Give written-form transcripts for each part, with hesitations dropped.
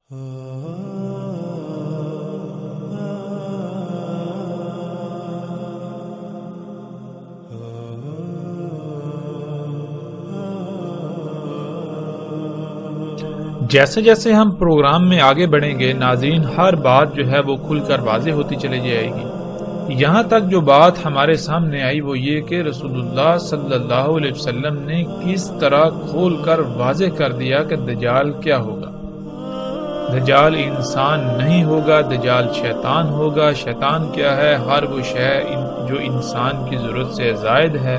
جیسے جیسے ہم پروگرام میں آگے بڑھیں گے ناظرین، ہر بات جو ہے وہ کھل کر واضح ہوتی چلی جائے گی۔ یہاں تک جو بات ہمارے سامنے آئی وہ یہ کہ رسول اللہ صلی اللہ علیہ وسلم نے کس طرح کھول کر واضح کر دیا کہ دجال کیا ہوگا۔ دجال انسان نہیں ہوگا، دجال شیطان ہوگا۔ شیطان کیا ہے؟ ہر وہ شے جو انسان کی ضرورت سے زائد ہے،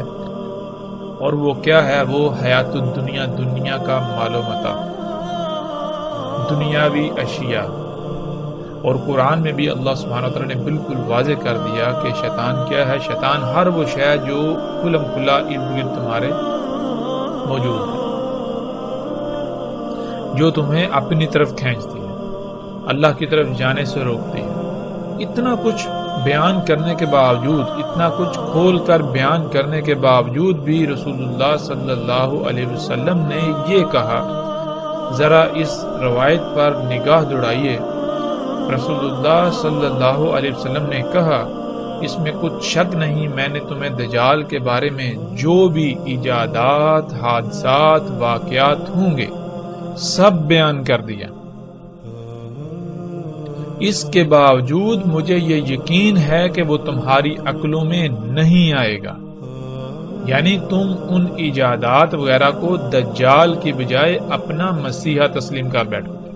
اور وہ کیا ہے؟ وہ حیات الدنیا، دنیا کا مال و متاع، دنیاوی اشیاء۔ اور قرآن میں بھی اللہ سبحانہ وتعالی نے بالکل واضح کر دیا کہ شیطان کیا ہے۔ شیطان ہر وہ شے جو کھلم کھلا ارد گرد تمہارے موجود ہے، جو تمہیں اپنی طرف کھینچتی ہے، اللہ کی طرف جانے سے روکتی ہے۔ اتنا کچھ بیان کرنے کے باوجود، اتنا کچھ کھول کر بیان کرنے کے باوجود بھی رسول اللہ صلی اللہ علیہ وسلم نے یہ کہا، ذرا اس روایت پر نگاہ دوڑائیے۔ رسول اللہ صلی اللہ علیہ وسلم نے کہا، اس میں کچھ شک نہیں، میں نے تمہیں دجال کے بارے میں جو بھی ایجادات، حادثات، واقعات ہوں گے سب بیان کر دیا۔ اس کے باوجود مجھے یہ یقین ہے کہ وہ تمہاری عقلوں میں نہیں آئے گا، یعنی تم ان ایجادات وغیرہ کو دجال کی بجائے اپنا مسیحا تسلیم کر بیٹھو گے۔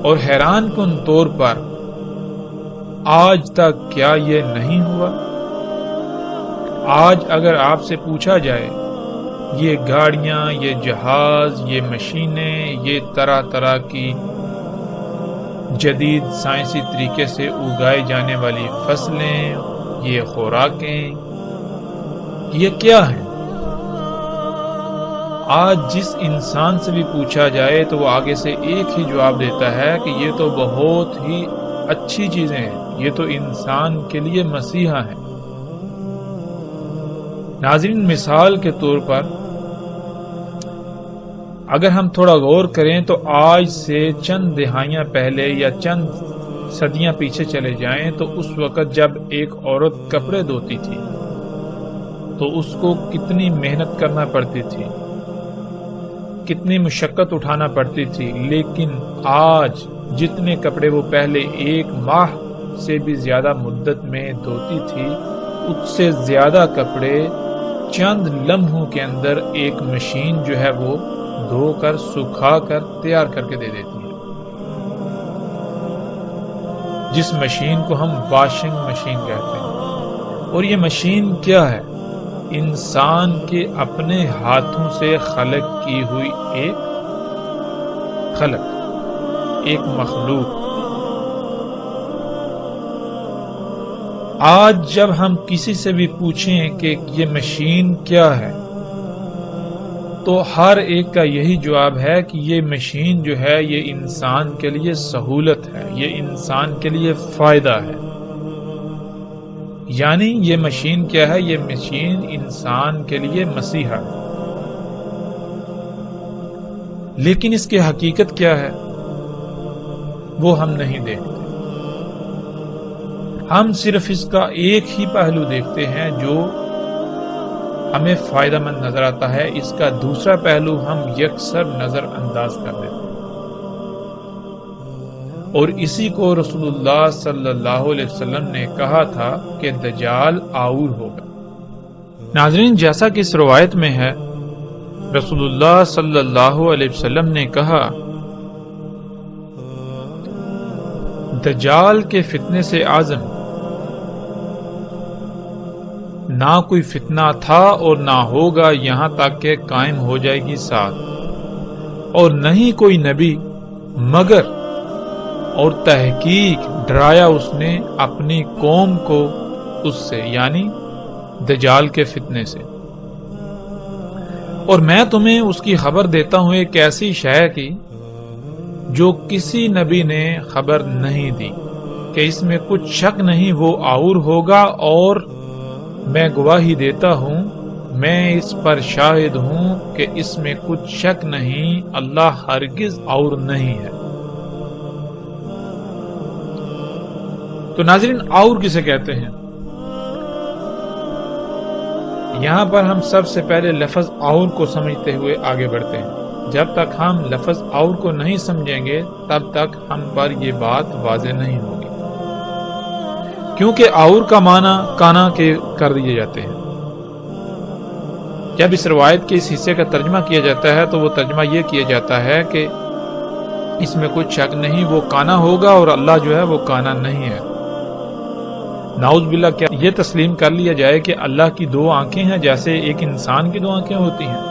اور حیران کن طور پر آج تک کیا یہ نہیں ہوا؟ آج اگر آپ سے پوچھا جائے یہ گاڑیاں، یہ جہاز، یہ مشینیں، یہ طرح طرح کی جدید سائنسی طریقے سے اگائے جانے والی فصلیں، یہ خوراکیں، یہ کیا ہیں؟ آج جس انسان سے بھی پوچھا جائے تو وہ آگے سے ایک ہی جواب دیتا ہے کہ یہ تو بہت ہی اچھی چیزیں ہیں، یہ تو انسان کے لیے مسیحا ہیں۔ ناظرین، مثال کے طور پر اگر ہم تھوڑا غور کریں تو آج سے چند دہائیاں پہلے یا چند صدیاں پیچھے چلے جائیں تو اس وقت جب ایک عورت کپڑے دھوتی تھی تو اس کو کتنی محنت کرنا پڑتی تھی، کتنی مشقت اٹھانا پڑتی تھی، لیکن آج جتنے کپڑے وہ پہلے ایک ماہ سے بھی زیادہ مدت میں دھوتی تھی، اس سے زیادہ کپڑے چند لمحوں کے اندر ایک مشین جو ہے وہ دھو کر، سکھا کر، تیار کر کے دے دیتی ہے، جس مشین کو ہم واشنگ مشین کہتے ہیں۔ اور یہ مشین کیا ہے؟ انسان کے اپنے ہاتھوں سے خلق کی ہوئی ایک مخلوق۔ آج جب ہم کسی سے بھی پوچھیں کہ یہ مشین کیا ہے تو ہر ایک کا یہی جواب ہے کہ یہ مشین جو ہے یہ انسان کے لیے سہولت ہے، یہ انسان کے لیے فائدہ ہے۔ یعنی یہ مشین کیا ہے؟ یہ مشین انسان کے لیے مسیحا ہے۔ لیکن اس کی حقیقت کیا ہے وہ ہم نہیں دیکھتے۔ ہم صرف اس کا ایک ہی پہلو دیکھتے ہیں جو ہمیں فائدہ مند نظر آتا ہے، اس کا دوسرا پہلو ہم یکسر نظر انداز کر دیتے ہیں، اور اسی کو رسول اللہ صلی اللہ علیہ وسلم نے کہا تھا کہ دجال آور ہوگا۔ ناظرین، جیسا کہ اس روایت میں ہے، رسول اللہ صلی اللہ علیہ وسلم نے کہا، دجال کے فتنے سے اعظم نہ کوئی فتنہ تھا اور نہ ہوگا یہاں تک کہ قائم ہو جائے گی ساتھ، اور نہ ہی کوئی نبی مگر اور تحقیق ڈرایا اس نے اپنی قوم کو اس سے، یعنی دجال کے فتنے سے۔ اور میں تمہیں اس کی خبر دیتا ہوں ایک ایسی شے کی جو کسی نبی نے خبر نہیں دی، کہ اس میں کچھ شک نہیں وہ آور ہوگا، اور میں گواہی دیتا ہوں میں اس پر شاہد ہوں کہ اس میں کچھ شک نہیں، اللہ ہرگز اور نہیں ہے۔ تو ناظرین، اور کسے کہتے ہیں؟ یہاں پر ہم سب سے پہلے لفظ اور کو سمجھتے ہوئے آگے بڑھتے ہیں۔ جب تک ہم لفظ اور کو نہیں سمجھیں گے تب تک ہم پر یہ بات واضح نہیں ہوگی، کیونکہ اور کا معنی کانا کے کر دیے جاتے ہیں۔ جب اس روایت کے اس حصے کا ترجمہ کیا جاتا ہے تو وہ ترجمہ یہ کیا جاتا ہے کہ اس میں کچھ شک نہیں، وہ کانا ہوگا اور اللہ جو ہے وہ کانا نہیں ہے۔ نعوذ باللہ، کیا یہ تسلیم کر لیا جائے کہ اللہ کی دو آنکھیں ہیں جیسے ایک انسان کی دو آنکھیں ہوتی ہیں؟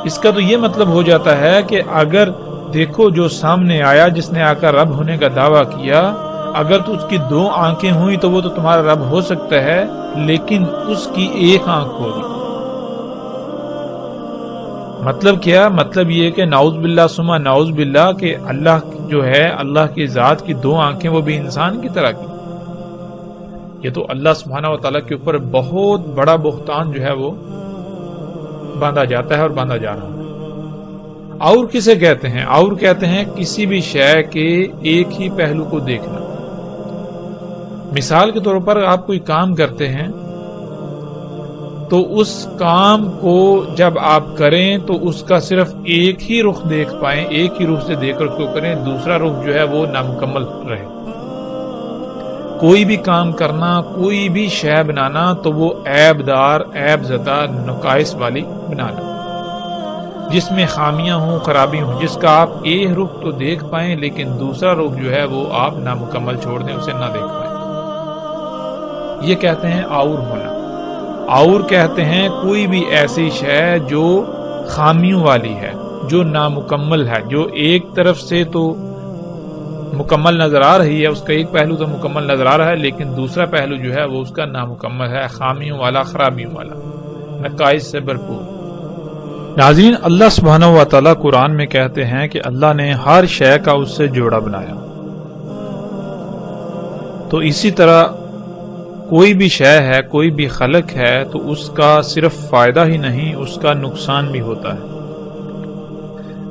اس کا تو یہ مطلب ہو جاتا ہے کہ اگر دیکھو جو سامنے آیا جس نے آ کر رب ہونے کا دعویٰ کیا، اگر تو اس کی دو آنکھیں ہوئی تو وہ تو تمہارا رب ہو سکتا ہے، لیکن اس کی ایک آنکھ ہوگی۔ مطلب کیا؟ مطلب یہ کہ نعوذ باللہ ثم نعوذ باللہ کہ اللہ جو ہے، اللہ کی ذات کی دو آنکھیں وہ بھی انسان کی طرح کی۔ یہ تو اللہ سبحانہ و تعالیٰ کے اوپر بہت بڑا بہتان جو ہے وہ باندھا جاتا ہے اور باندھا جا رہا ہے۔ اور کسے کہتے ہیں؟ اور کہتے ہیں کسی بھی شے کے ایک ہی پہلو کو دیکھنا۔ مثال کے طور پر آپ کوئی کام کرتے ہیں تو اس کام کو جب آپ کریں تو اس کا صرف ایک ہی رخ دیکھ پائیں، ایک ہی رخ سے دیکھ کر اس کو کریں، دوسرا رخ جو ہے وہ نامکمل رہے۔ کوئی بھی کام کرنا، کوئی بھی شے بنانا تو وہ عیب دار، عیب زدہ، نقائص والی بنانا، جس میں خامیاں ہوں، خرابی ہوں، جس کا آپ ایک رخ تو دیکھ پائیں لیکن دوسرا رخ جو ہے وہ آپ نامکمل چھوڑ دیں، اسے نہ دیکھ پائیں۔ یہ کہتے ہیں اور ہونا۔ اور کہتے ہیں کوئی بھی ایسی شے جو خامیوں والی ہے، جو نامکمل ہے، جو ایک طرف سے تو مکمل نظر آ رہی ہے، اس کا ایک پہلو تو مکمل نظر آ رہا ہے لیکن دوسرا پہلو جو ہے وہ اس کا نامکمل ہے، خامیوں والا، خرابیوں والا، نقائص سے بھرپور۔ ناظرین، اللہ سبحانہ و تعالیٰ قرآن میں کہتے ہیں کہ اللہ نے ہر شے کا اس سے جوڑا بنایا۔ تو اسی طرح کوئی بھی شے ہے، کوئی بھی خلق ہے تو اس کا صرف فائدہ ہی نہیں، اس کا نقصان بھی ہوتا ہے۔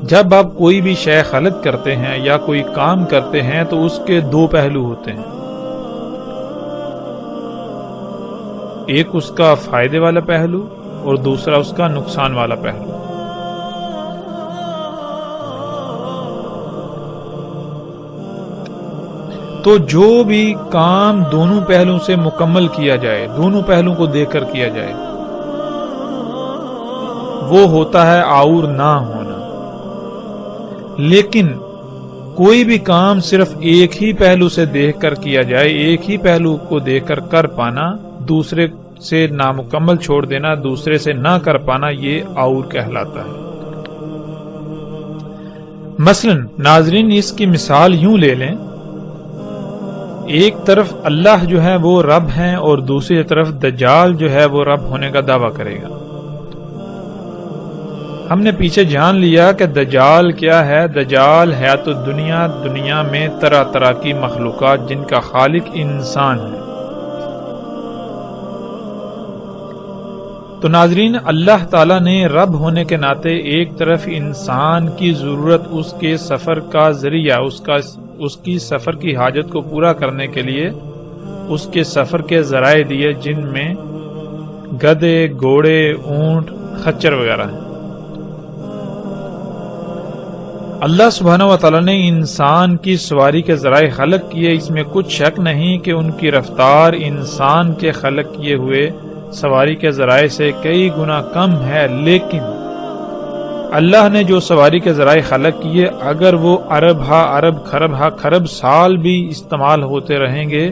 جب آپ کوئی بھی شے خلق کرتے ہیں یا کوئی کام کرتے ہیں تو اس کے دو پہلو ہوتے ہیں، ایک اس کا فائدے والا پہلو اور دوسرا اس کا نقصان والا پہلو۔ تو جو بھی کام دونوں پہلوں سے مکمل کیا جائے، دونوں پہلوں کو دیکھ کر کیا جائے، وہ ہوتا ہے اور نہ ہونا۔ لیکن کوئی بھی کام صرف ایک ہی پہلو سے دیکھ کر کیا جائے، ایک ہی پہلو کو دیکھ کر پانا، دوسرے سے نامکمل چھوڑ دینا، دوسرے سے نہ کر پانا، یہ اور کہلاتا ہے۔ مثلا ناظرین، اس کی مثال یوں لے لیں، ایک طرف اللہ جو ہے وہ رب ہیں اور دوسری طرف دجال جو ہے وہ رب ہونے کا دعویٰ کرے گا۔ ہم نے پیچھے جان لیا کہ دجال کیا ہے۔ دجال ہے تو دنیا میں طرح طرح کی مخلوقات جن کا خالق انسان ہے۔ تو ناظرین، اللہ تعالیٰ نے رب ہونے کے ناطے ایک طرف انسان کی ضرورت، اس کے سفر کا ذریعہ، اس کی سفر کی حاجت کو پورا کرنے کے لیے اس کے سفر کے ذرائع دیے، جن میں گدھے، گھوڑے، اونٹ، خچر وغیرہ ہیں۔ اللہ سبحانہ و تعالیٰ نے انسان کی سواری کے ذرائع خلق کیے، اس میں کچھ شک نہیں کہ ان کی رفتار انسان کے خلق کیے ہوئے سواری کے ذرائع سے کئی گنا کم ہے، لیکن اللہ نے جو سواری کے ذرائع خلق کیے، اگر وہ ارب ہا ارب، خرب ہا خرب سال بھی استعمال ہوتے رہیں گے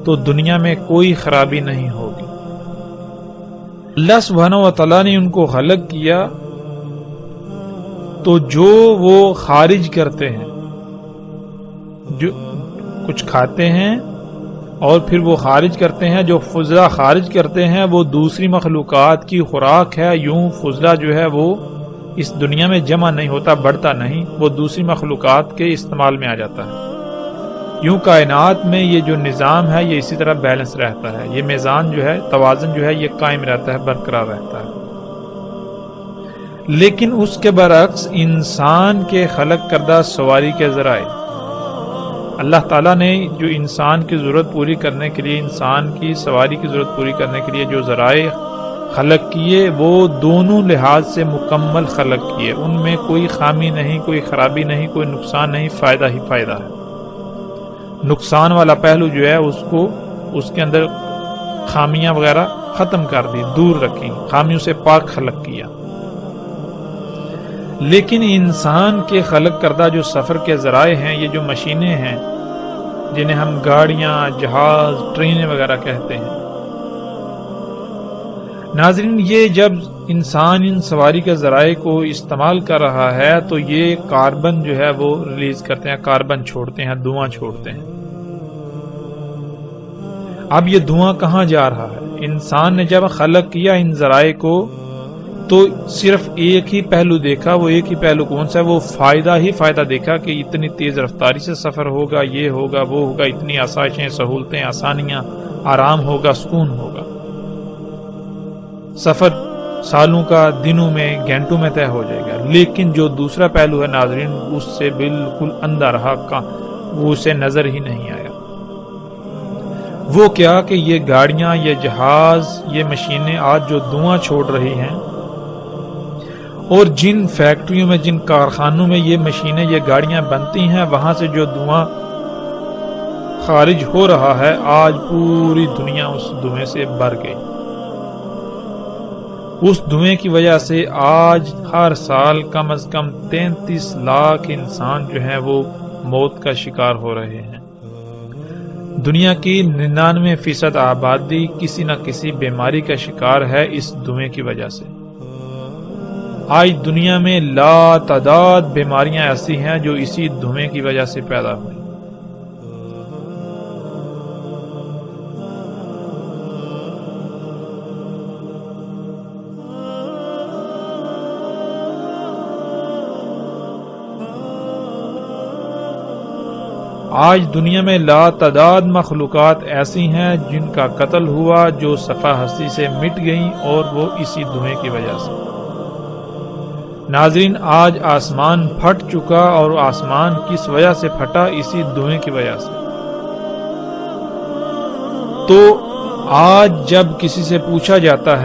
تو دنیا میں کوئی خرابی نہیں ہوگی۔ اللہ سبحانہ و تعالیٰ نے ان کو خلق کیا تو جو وہ خارج کرتے ہیں، جو کچھ کھاتے ہیں اور پھر وہ خارج کرتے ہیں، جو فضلہ خارج کرتے ہیں وہ دوسری مخلوقات کی خوراک ہے۔ یوں فضلہ جو ہے وہ اس دنیا میں جمع نہیں ہوتا، بڑھتا نہیں، وہ دوسری مخلوقات کے استعمال میں آ جاتا ہے۔ یوں کائنات میں یہ جو نظام ہے یہ اسی طرح بیلنس رہتا ہے، یہ میزان جو ہے، توازن جو ہے یہ قائم رہتا ہے، برقرار رہتا ہے۔ لیکن اس کے برعکس انسان کے خلق کردہ سواری کے ذرائع، اللہ تعالیٰ نے جو انسان کی ضرورت پوری کرنے کے لیے، انسان کی سواری کی ضرورت پوری کرنے کے لیے جو ذرائع خلق کیے، وہ دونوں لحاظ سے مکمل خلق کیے، ان میں کوئی خامی نہیں، کوئی خرابی نہیں، کوئی نقصان نہیں، فائدہ ہی فائدہ ہے۔ نقصان والا پہلو جو ہے اس کے اندر خامیاں وغیرہ ختم کر دی، دور رکھی، خامیوں سے پاک خلق کیا۔ لیکن انسان کے خلق کردہ جو سفر کے ذرائع ہیں، یہ جو مشینیں ہیں جنہیں ہم گاڑیاں، جہاز، ٹرینیں وغیرہ کہتے ہیں، ناظرین یہ جب انسان ان سواری کے ذرائع کو استعمال کر رہا ہے تو یہ کاربن جو ہے وہ ریلیز کرتے ہیں، کاربن چھوڑتے ہیں، دھواں چھوڑتے ہیں۔ اب یہ دھواں کہاں جا رہا ہے؟ انسان نے جب خلق کیا ان ذرائع کو تو صرف ایک ہی پہلو دیکھا، وہ ایک ہی پہلو کون سا ہے؟ وہ فائدہ ہی فائدہ دیکھا کہ اتنی تیز رفتاری سے سفر ہوگا، یہ ہوگا، وہ ہوگا، اتنی آسائشیں، سہولتیں، آسانیاں، آرام ہوگا، سکون ہوگا، سفر سالوں کا دنوں میں، گھنٹوں میں طے ہو جائے گا۔ لیکن جو دوسرا پہلو ہے ناظرین، اس سے بالکل اندھا رہا، وہ اسے نظر ہی نہیں آیا۔ وہ کیا کہ یہ گاڑیاں، یہ جہاز، یہ مشینیں آج جو دھواں چھوڑ رہی ہیں، اور جن فیکٹریوں میں، جن کارخانوں میں یہ مشینیں، یہ گاڑیاں بنتی ہیں، وہاں سے جو دھواں خارج ہو رہا ہے، آج پوری دنیا اس دھویں سے بھر گئی۔ اس دھویں کی وجہ سے آج ہر سال کم از کم 33 لاکھ انسان جو ہیں وہ موت کا شکار ہو رہے ہیں۔ دنیا کی 99% آبادی کسی نہ کسی بیماری کا شکار ہے اس دھویں کی وجہ سے۔ آج دنیا میں لا تعداد بیماریاں ایسی ہیں جو اسی دھویں کی وجہ سے پیدا ہوئی۔ آج دنیا میں لا تعداد مخلوقات ایسی ہیں جن کا قتل ہوا، جو صفحہ ہستی سے مٹ گئیں، اور وہ اسی دھویں کی وجہ سے۔ ناظرین آج آسمان پھٹ چکا، اور آسمان کس وجہ سے پھٹا؟ اسی دھویں کی وجہ سے۔ تو آج جب کسی سے پوچھا جاتا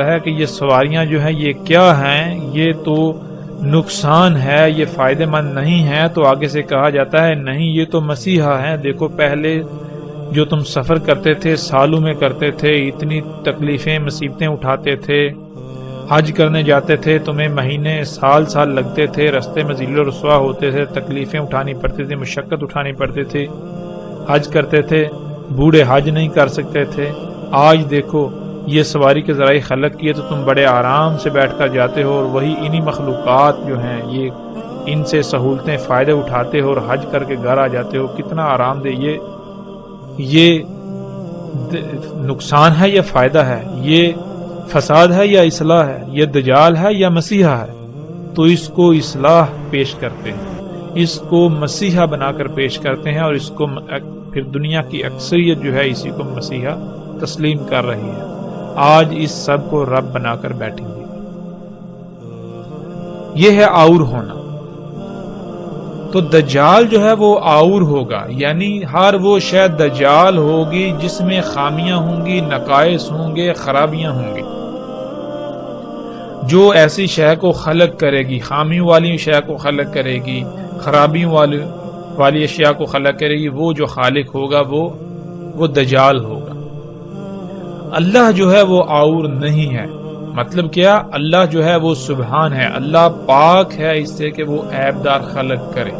ہے کہ یہ سواریاں جو ہیں یہ کیا ہیں، یہ تو نقصان ہے، یہ فائدہ مند نہیں ہے، تو آگے سے کہا جاتا ہے نہیں، یہ تو مسیحا ہیں۔ دیکھو پہلے جو تم سفر کرتے تھے، سالوں میں کرتے تھے، اتنی تکلیفیں، مصیبتیں اٹھاتے تھے، حج کرنے جاتے تھے، تمہیں مہینے، سال لگتے تھے، رستے میں ذل و رسوا ہوتے تھے، تکلیفیں اٹھانی پڑتی تھی، مشقت اٹھانی پڑتی تھی، حج کرتے تھے، بوڑھے حج نہیں کر سکتے تھے۔ آج دیکھو یہ سواری کے ذرائع خلق کیے تو تم بڑے آرام سے بیٹھ کر جاتے ہو، اور وہی انہی مخلوقات جو ہیں یہ ان سے سہولتیں، فائدے اٹھاتے ہو اور حج کر کے گھر آ جاتے ہو۔ کتنا آرام دہ! یہ نقصان ہے یا فائدہ ہے؟ یہ فساد ہے یا اصلاح ہے؟ یہ دجال ہے یا مسیحا ہے؟ تو اس کو اصلاح پیش کرتے ہیں، اس کو مسیحا بنا کر پیش کرتے ہیں، اور اس کو پھر دنیا کی اکثریت جو ہے اسی کو مسیحا تسلیم کر رہی ہے۔ آج اس سب کو رب بنا کر بیٹھیں گے۔ یہ ہے آور ہونا۔ تو دجال جو ہے وہ آور ہوگا، یعنی ہر وہ شے دجال ہوگی جس میں خامیاں ہوں گی، نقائص ہوں گے، خرابیاں ہوں گی۔ جو ایسی شے کو خلق کرے گی، خامیوں والی شے کو خلق کرے گی، خرابیوں والی اشیاء کو خلق کرے گی، وہ جو خالق ہوگا وہ دجال ہوگا۔ اللہ جو ہے وہ آور نہیں ہے۔ مطلب کیا؟ اللہ جو ہے وہ سبحان ہے، اللہ پاک ہے اس سے کہ وہ عیب دار خلق کرے۔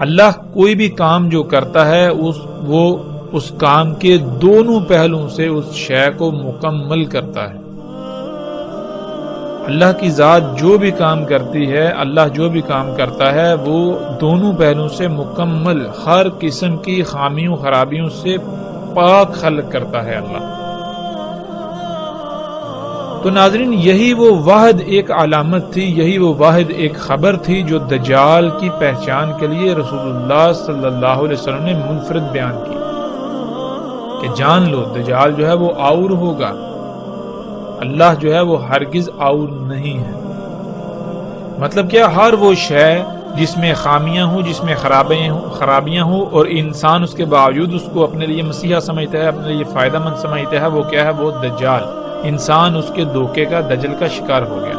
اللہ کوئی بھی کام جو کرتا ہے وہ اس کام کے دونوں پہلوؤں سے اس شے کو مکمل کرتا ہے۔ اللہ کی ذات جو بھی کام کرتی ہے، اللہ جو بھی کام کرتا ہے وہ دونوں پہلوؤں سے مکمل، ہر قسم کی خامیوں، خرابیوں سے پاک خلق کرتا ہے اللہ۔ تو ناظرین یہی وہ واحد ایک علامت تھی، یہی وہ واحد ایک خبر تھی جو دجال کی پہچان کے لیے رسول اللہ صلی اللہ علیہ وسلم نے منفرد بیان کی کہ جان لو دجال جو ہے وہ آور ہوگا، اللہ جو ہے وہ ہرگز آور نہیں ہے۔ مطلب کیا؟ ہر وہ شے جس میں خامیاں ہوں، جس میں خرابیاں ہوں اور انسان اس کے باوجود اس کو اپنے لیے مسیحا سمجھتا ہے، اپنے لیے فائدہ مند سمجھتا ہے، وہ کیا ہے؟ وہ دجال، انسان اس کے دھوکے کا، دجل کا شکار ہو گیا۔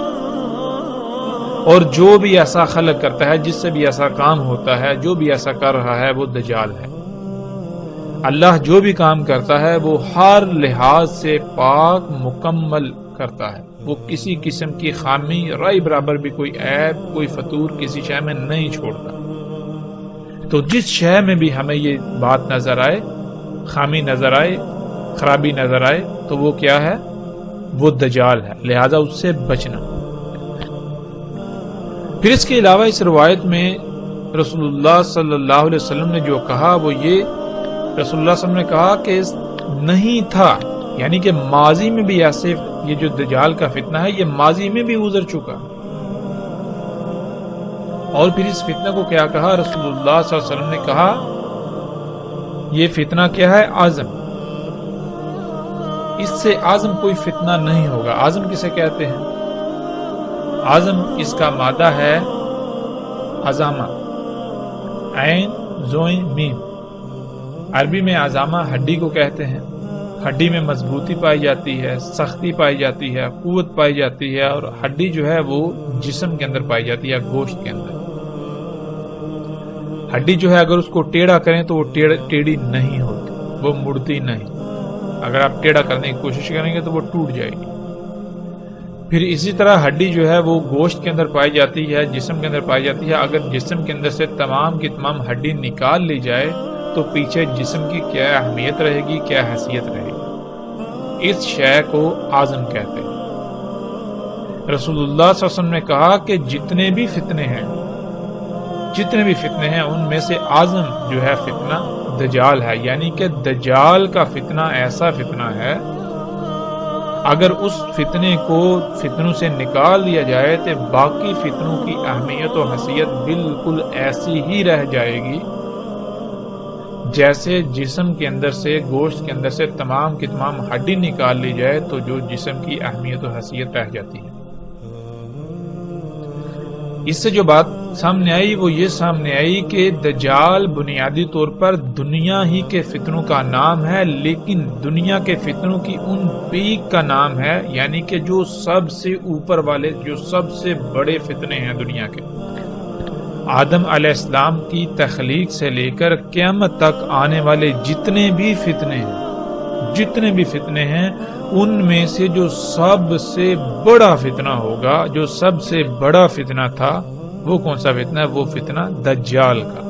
اور جو بھی ایسا خلق کرتا ہے، جس سے بھی ایسا کام ہوتا ہے، جو بھی ایسا کر رہا ہے، وہ دجال ہے۔ اللہ جو بھی کام کرتا ہے وہ ہر لحاظ سے پاک مکمل کرتا ہے، وہ کسی قسم کی خامی رائی برابر بھی کوئی عیب، کوئی فطور کسی شے میں نہیں چھوڑتا۔ تو جس شے میں بھی ہمیں یہ بات نظر آئے، خامی نظر آئے، خرابی نظر آئے، تو وہ کیا ہے؟ وہ دجال ہے، لہذا اس سے بچنا۔ پھر اس کے علاوہ اس روایت میں رسول اللہ صلی اللہ علیہ وسلم نے جو کہا وہ یہ، رسول اللہ صلی اللہ علیہ وسلم نے کہا کہ نہیں تھا، یعنی کہ ماضی میں بھی ایسے، یہ جو دجال کا فتنہ ہے یہ ماضی میں بھی گزر چکا۔ اور پھر اس فتنہ کو کیا کہا؟ رسول اللہ صلی اللہ علیہ وسلم نے کہا یہ فتنہ کیا ہے؟ عزم، اس سے عزم کوئی فتنہ نہیں ہوگا۔ عزم کسے کہتے ہیں؟ عزم اس کا مادہ ہے عزامہ، عین زوئن میم۔ عربی میں عزامہ ہڈی کو کہتے ہیں، ہڈی میں مضبوطی پائی جاتی ہے، سختی پائی جاتی ہے، قوت پائی جاتی ہے، اور ہڈی جو ہے وہ جسم کے اندر پائی جاتی ہے، گوشت کے اندر۔ ہڈی جو ہے اگر اس کو ٹیڑھا کریں تو وہ ٹیڑھی نہیں ہوتی، وہ مڑتی نہیں۔ اگر آپ ٹیڑھا کرنے کی کوشش کریں گے تو وہ ٹوٹ جائے گی۔ پھر اسی طرح ہڈی جو ہے وہ گوشت کے اندر پائی جاتی ہے، جسم کے اندر پائی جاتی ہے۔ اگر جسم کے اندر سے تمام کی تمام ہڈی نکال لی جائے تو پیچھے جسم کی کیا اہمیت رہے گی، کیا حیثیت رہے گی؟ اس شے کو عزم کہتے ہیں۔ رسول اللہ صلی اللہ علیہ وسلم نے کہا کہ جتنے بھی فتنے ہیں ان میں سے عزم جو ہے فتنہ دجال ہے، یعنی کہ دجال کا فتنہ ایسا فتنہ ہے اگر اس فتنے کو فتنوں سے نکال دیا جائے تو باقی فتنوں کی اہمیت و حیثیت بالکل ایسی ہی رہ جائے گی جیسے جسم کے اندر سے، گوشت کے اندر سے تمام کی تمام ہڈی نکال لی جائے تو جو جسم کی اہمیت و حیثیت رہ جاتی ہے۔ اس سے جو بات سامنے آئی وہ یہ سامنے آئی کہ دجال بنیادی طور پر دنیا ہی کے فتنوں کا نام ہے، لیکن دنیا کے فتنوں کی ان پیک کا نام ہے، یعنی کہ جو سب سے اوپر والے، جو سب سے بڑے فتنے ہیں دنیا کے۔ آدم علیہ السلام کی تخلیق سے لے کر قیامت تک آنے والے جتنے بھی فتنے ہیں ان میں سے جو سب سے بڑا فتنہ ہوگا، جو سب سے بڑا فتنہ تھا، وہ کون سا فتنہ ہے؟ وہ فتنہ دجال کا،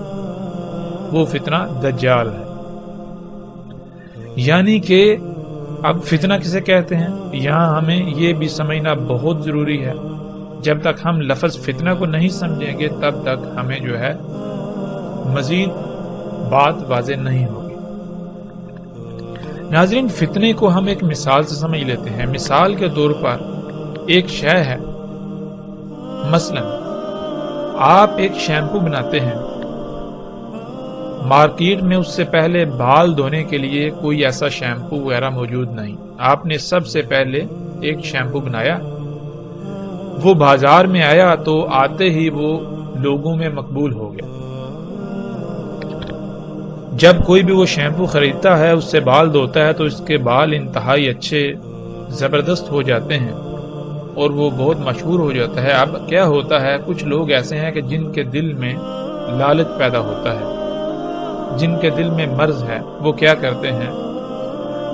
وہ فتنہ دجال ہے۔ یعنی کہ اب فتنہ کسے کہتے ہیں یہاں ہمیں یہ بھی سمجھنا بہت ضروری ہے۔ جب تک ہم لفظ فتنہ کو نہیں سمجھیں گے تب تک ہمیں جو ہے مزید بات واضح نہیں ہوگی۔ ناظرین فتنے کو ہم ایک مثال سے سمجھ لیتے ہیں۔ مثال کے طور پر ایک شے ہے، مثلا آپ ایک شیمپو بناتے ہیں، مارکیٹ میں اس سے پہلے بال دھونے کے لیے کوئی ایسا شیمپو وغیرہ موجود نہیں، آپ نے سب سے پہلے ایک شیمپو بنایا، وہ بازار میں آیا تو آتے ہی وہ لوگوں میں مقبول ہو گیا۔ جب کوئی بھی وہ شیمپو خریدتا ہے، اس سے بال دھوتا ہے تو اس کے بال انتہائی اچھے زبردست ہو جاتے ہیں اور وہ بہت مشہور ہو جاتا ہے۔ اب کیا ہوتا ہے، کچھ لوگ ایسے ہیں کہ جن کے دل میں لالچ پیدا ہوتا ہے، جن کے دل میں مرض ہے، وہ کیا کرتے ہیں،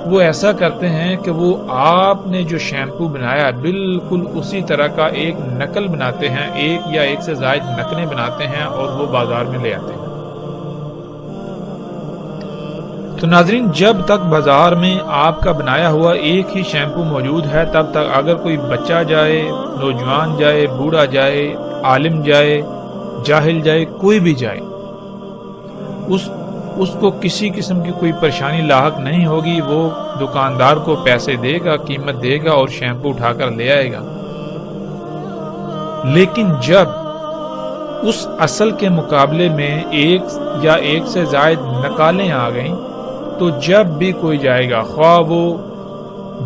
وہ ایسا کرتے ہیں کہ وہ آپ نے جو شیمپو بنایا بالکل اسی طرح کا ایک نقل بناتے ہیں، ایک یا ایک سے زائد نقلیں بناتے ہیں اور وہ بازار میں لے آتے ہیں۔ تو ناظرین جب تک بازار میں آپ کا بنایا ہوا ایک ہی شیمپو موجود ہے تب تک اگر کوئی بچہ جائے، نوجوان جائے، بوڑھا جائے، عالم جائے، جاہل جائے، کوئی بھی جائے، اس کو کسی قسم کی کوئی پریشانی لاحق نہیں ہوگی. وہ دکاندار کو پیسے دے گا، قیمت دے گا اور شیمپو اٹھا کر لے آئے گا. لیکن جب اس اصل کے مقابلے میں ایک یا ایک سے زائد نقالیں آ گئیں تو جب بھی کوئی جائے گا، خواہ وہ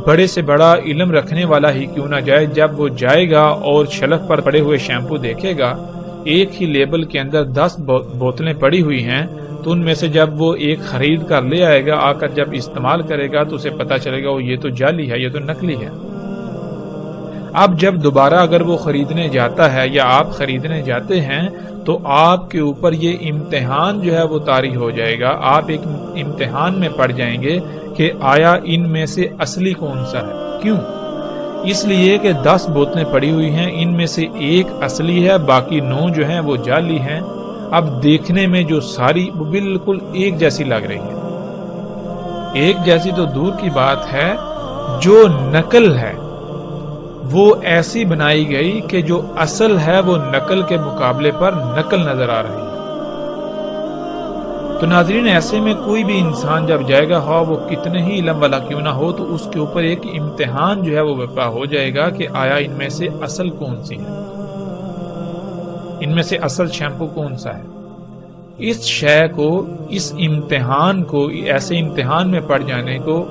بڑے سے بڑا علم رکھنے والا ہی کیوں نہ جائے، جب وہ جائے گا اور شیلف پر پڑے ہوئے شیمپو دیکھے گا، ایک ہی لیبل کے اندر 10 بوتلیں پڑی ہوئی ہیں، تو ان میں سے جب وہ ایک خرید کر لے آئے گا، آ کر جب استعمال کرے گا تو اسے پتا چلے گا وہ یہ تو جعلی ہے، یہ تو نکلی ہے. اب جب دوبارہ اگر وہ خریدنے جاتا ہے یا آپ خریدنے جاتے ہیں تو آپ کے اوپر یہ امتحان جو ہے وہ طاری ہو جائے گا. آپ ایک امتحان میں پڑ جائیں گے کہ آیا ان میں سے اصلی کون سا ہے. کیوں؟ اس لیے کہ 10 بوتلیں پڑی ہوئی ہیں، ان میں سے ایک اصلی ہے، باقی 9 جو ہیں وہ جعلی ہیں. اب دیکھنے میں جو ساری وہ بالکل ایک جیسی لگ رہی ہے. ایک جیسی تو دور کی بات ہے، جو نقل ہے وہ ایسی بنائی گئی کہ جو اصل ہے وہ نقل کے مقابلے پر نقل نظر آ رہی ہے. تو ناظرین، ایسے میں کوئی بھی انسان جب جائے گا، ہاں وہ کتنے ہی علم والا کیوں نہ ہو، تو اس کے اوپر ایک امتحان جو ہے وہ برپا ہو جائے گا کہ آیا ان میں سے اصل کون سی ہے، ان میں سے اصل شیمپو کون سا ہے. اس شے کو، اس امتحان کو، ایسے امتحان میں پڑ جانے کو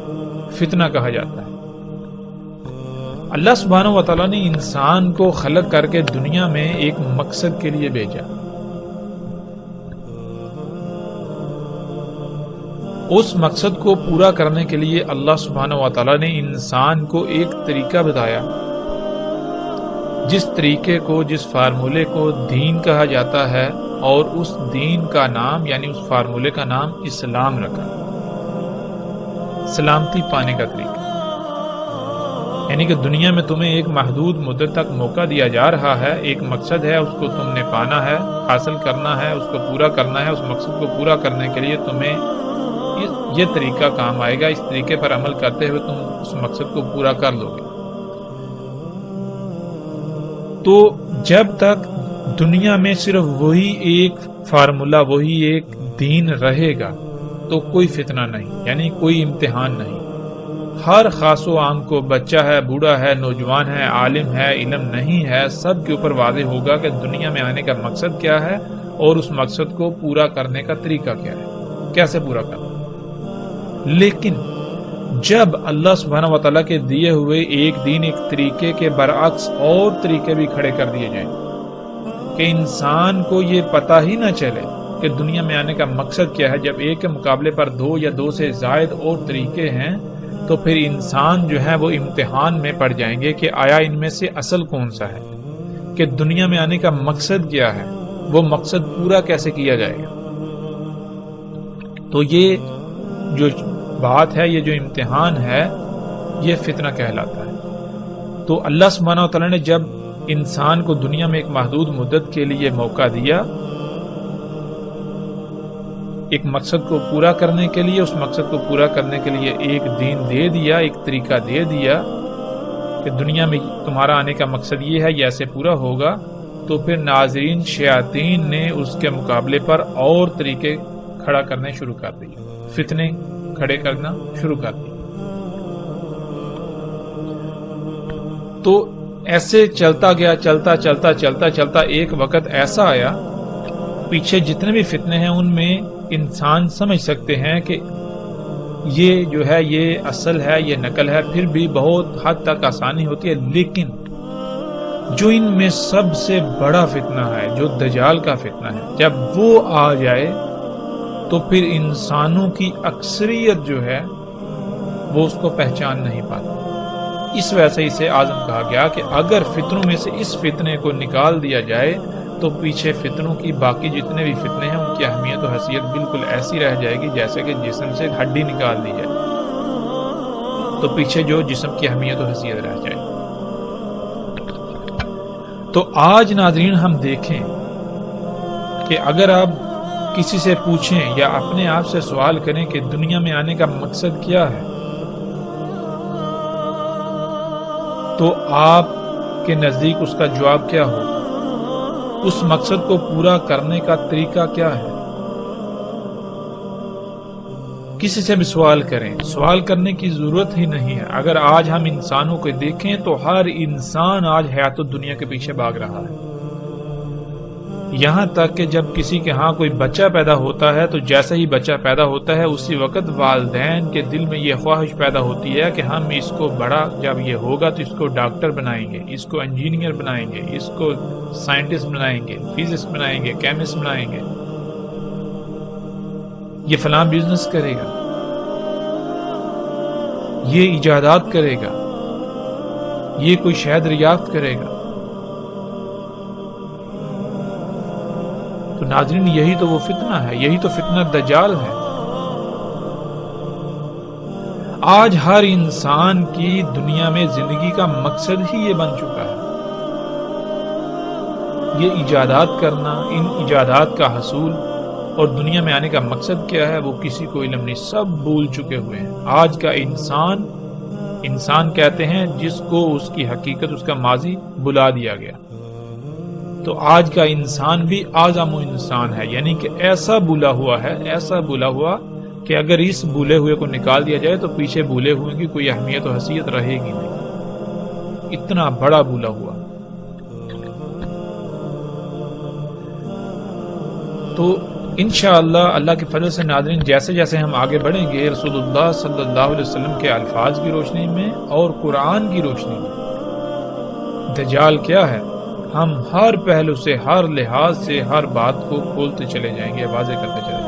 فتنہ کہا جاتا ہے. اللہ سبحانہ و تعالیٰ نے انسان کو خلق کر کے دنیا میں ایک مقصد کے لیے بھیجا. اس مقصد کو پورا کرنے کے لیے اللہ سبحانہ و تعالیٰ نے انسان کو ایک طریقہ بتایا، جس طریقے کو، جس فارمولے کو دین کہا جاتا ہے، اور اس دین کا نام یعنی اس فارمولے کا نام اسلام رکھا. سلامتی پانے کا طریقہ، یعنی کہ دنیا میں تمہیں ایک محدود مدت تک موقع دیا جا رہا ہے، ایک مقصد ہے، اس کو تم نے پانا ہے، حاصل کرنا ہے، اس کو پورا کرنا ہے. اس مقصد کو پورا کرنے کے لیے تمہیں یہ طریقہ کام آئے گا. اس طریقے پر عمل کرتے ہوئے تم اس مقصد کو پورا کر لو گے. تو جب تک دنیا میں صرف وہی ایک فارمولا، وہی ایک دین رہے گا تو کوئی فتنہ نہیں، یعنی کوئی امتحان نہیں. ہر خاص و عام کو، بچہ ہے، بوڑھا ہے، نوجوان ہے، عالم ہے، علم نہیں ہے، سب کے اوپر واضح ہوگا کہ دنیا میں آنے کا مقصد کیا ہے اور اس مقصد کو پورا کرنے کا طریقہ کیا ہے، کیسے پورا کرنا. لیکن جب اللہ سبحانہ و تعالیٰ کے دیے ہوئے ایک دین، ایک طریقے کے برعکس اور طریقے بھی کھڑے کر دیے جائیں کہ انسان کو یہ پتہ ہی نہ چلے کہ دنیا میں آنے کا مقصد کیا ہے، جب ایک کے مقابلے پر 2 یا 2 سے زائد اور طریقے ہیں، تو پھر انسان جو ہے وہ امتحان میں پڑ جائیں گے کہ آیا ان میں سے اصل کون سا ہے، کہ دنیا میں آنے کا مقصد کیا ہے، وہ مقصد پورا کیسے کیا جائے گا. تو یہ جو بات ہے، یہ جو امتحان ہے، یہ فتنہ کہلاتا ہے. تو اللہ سبحانہ و تعالیٰ نے جب انسان کو دنیا میں ایک محدود مدت کے لیے موقع دیا، ایک مقصد کو پورا کرنے کے لیے، اس مقصد کو پورا کرنے کے لیے ایک دین دے دیا، ایک طریقہ دے دیا کہ دنیا میں تمہارا آنے کا مقصد یہ ہے، یہ ایسے پورا ہوگا. تو پھر ناظرین، شیاطین نے اس کے مقابلے پر اور طریقے کھڑا کرنے شروع کر دیے، فتنے کھڑے کرنا شروع کر دیے. تو ایسے چلتا گیا، چلتا ایک وقت ایسا آیا، پیچھے جتنے بھی فتنے ہیں ان میں انسان سمجھ سکتے ہیں کہ یہ جو ہے یہ اصل ہے، یہ نقل ہے، پھر بھی بہت حد تک آسانی ہوتی ہے. لیکن جو ان میں سب سے بڑا فتنہ ہے، جو دجال کا فتنہ ہے، جب وہ آ جائے تو پھر انسانوں کی اکثریت جو ہے وہ اس کو پہچان نہیں پاتی. اس وجہ سے اسے اعظم کہا گیا کہ اگر فتنوں میں سے اس فتنے کو نکال دیا جائے تو پیچھے فتنوں کی باقی جتنے بھی فتنے ہیں ان کی اہمیت و حیثیت بالکل ایسی رہ جائے گی جیسے کہ جسم سے ہڈی نکال دی جائے تو پیچھے جو جسم کی اہمیت و حیثیت رہ جائے. تو آج ناظرین ہم دیکھیں کہ اگر آپ کسی سے پوچھیں یا اپنے آپ سے سوال کریں کہ دنیا میں آنے کا مقصد کیا ہے، تو آپ کے نزدیک اس کا جواب کیا ہوگا؟ اس مقصد کو پورا کرنے کا طریقہ کیا ہے؟ کسی سے بھی سوال کریں، سوال کرنے کی ضرورت ہی نہیں ہے۔ اگر آج ہم انسانوں کو دیکھیں تو ہر انسان آج حیات الدنیا کے پیچھے بھاگ رہا ہے۔ یہاں تک کہ جب کسی کے ہاں کوئی بچہ پیدا ہوتا ہے تو جیسے ہی بچہ پیدا ہوتا ہے اسی وقت والدین کے دل میں یہ خواہش پیدا ہوتی ہے کہ ہم اس کو بڑا جب یہ ہوگا تو اس کو ڈاکٹر بنائیں گے، اس کو انجینئر بنائیں گے، اس کو سائنٹسٹ بنائیں گے، فزسٹ بنائیں گے، کیمسٹ بنائیں گے، یہ فلاں بزنس کرے گا، یہ ایجادات کرے گا، یہ کوئی شہد دریافت کرے گا۔ تو ناظرین یہی تو وہ فتنہ ہے، یہی تو فتنہ دجال ہے۔ آج ہر انسان کی دنیا میں زندگی کا مقصد ہی یہ بن چکا ہے، یہ ایجادات کرنا، ان ایجادات کا حصول اور دنیا میں آنے کا مقصد کیا ہے وہ کسی کو علم نہیں، سب بھول چکے ہوئے ہیں۔ آج کا انسان کہتے ہیں جس کو اس کی حقیقت، اس کا ماضی بلا دیا گیا۔ تو آج کا انسان بھی اعظم انسان ہے، یعنی کہ ایسا بھولا ہوا ہے، ایسا بھولا ہوا کہ اگر اس بھولے ہوئے کو نکال دیا جائے تو پیچھے بھولے ہوئے کی کوئی اہمیت و حیثیت رہے گی نہیں، اتنا بڑا بھولا ہوا۔ تو انشاءاللہ اللہ کے فضل سے ناظرین جیسے جیسے ہم آگے بڑھیں گے رسول اللہ صلی اللہ علیہ وسلم کے الفاظ کی روشنی میں اور قرآن کی روشنی میں دجال کیا ہے ہم ہر پہلو سے، ہر لحاظ سے ہر بات کو کھولتے چلے جائیں گے، واضح کرتے چلے جائیں گے۔